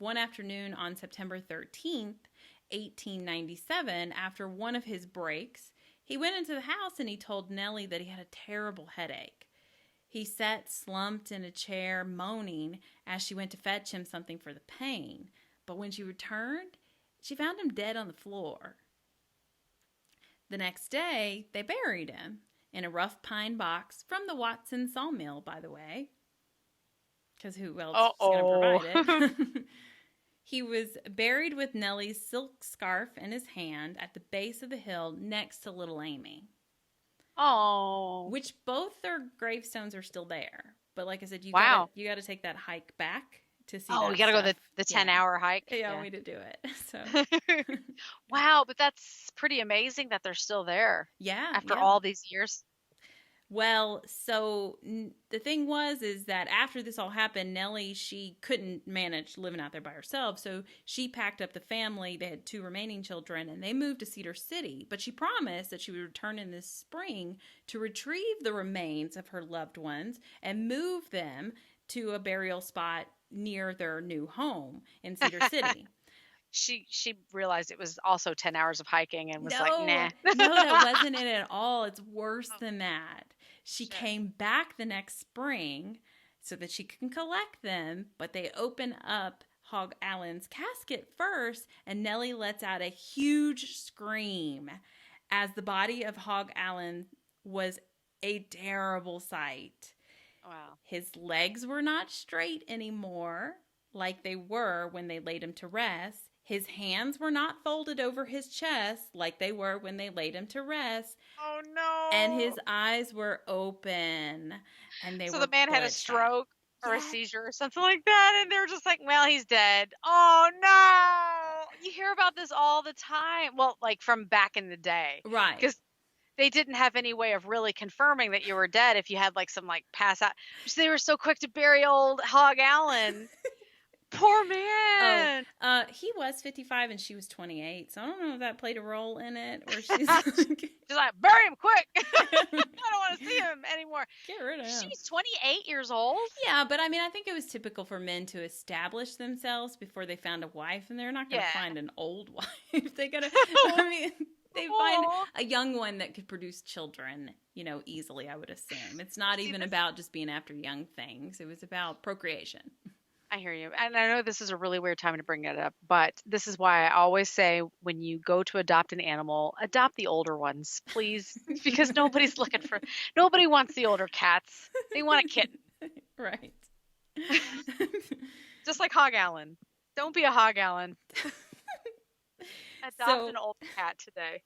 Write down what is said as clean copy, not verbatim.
one afternoon on September 13th, 1897, after one of his breaks, he went into the house and he told Nellie that he had a terrible headache. He sat slumped in a chair, moaning, as she went to fetch him something for the pain. But when she returned, she found him dead on the floor. The next day, they buried him in a rough pine box from the Watson sawmill, by the way. Because who else is going to provide it? He was buried with Nellie's silk scarf in his hand at the base of the hill next to little Amy. Oh. Which both their gravestones are still there. But like I said, you Wow. gotta take that hike back to see Oh, that you gotta go stuff. the 10-hour hike. Yeah, we to do it. So Wow, but that's pretty amazing that they're still there. Yeah. After all these years. Well, so the thing is that after this all happened, Nellie, she couldn't manage living out there by herself. So she packed up the family. They had 2 remaining children, and they moved to Cedar City. But she promised that she would return in this spring to retrieve the remains of her loved ones and move them to a burial spot near their new home in Cedar City. She realized it was also 10 hours of hiking and was like, nah. No, that wasn't it at all. It's worse than that. She came back the next spring so that she can collect them, but they open up Hog Allen's casket first, and Nellie lets out a huge scream as the body of Hog Allen was a terrible sight. Wow. His legs were not straight anymore like they were when they laid him to rest. His hands were not folded over his chest like they were when they laid him to rest. Oh, no. And his eyes were open. And so the man had a stroke or a seizure or something like that. And they were just like, well, he's dead. Oh, no. You hear about this all the time. Well, like from back in the day. Right. Because they didn't have any way of really confirming that you were dead if you had like some like pass out. So they were so quick to bury old Hog Allen. Poor man. He was 55 and she was 28, so I don't know if that played a role in it. Or she's like, bury him quick. I don't want to see him anymore. Get rid of him. She's 28 years old. Yeah, but I mean, I think it was typical for men to establish themselves before they found a wife, and they're not going to find an old wife. They gotta. I mean, they find a young one that could produce children, easily. I would assume it's not even about just being after young things. It was about procreation. I hear you. And I know this is a really weird time to bring it up, but this is why I always say when you go to adopt an animal, adopt the older ones, please. Because nobody wants the older cats. They want a kitten. Right. Just like Hog Allen. Don't be a Hog Allen. Adopt an old cat today.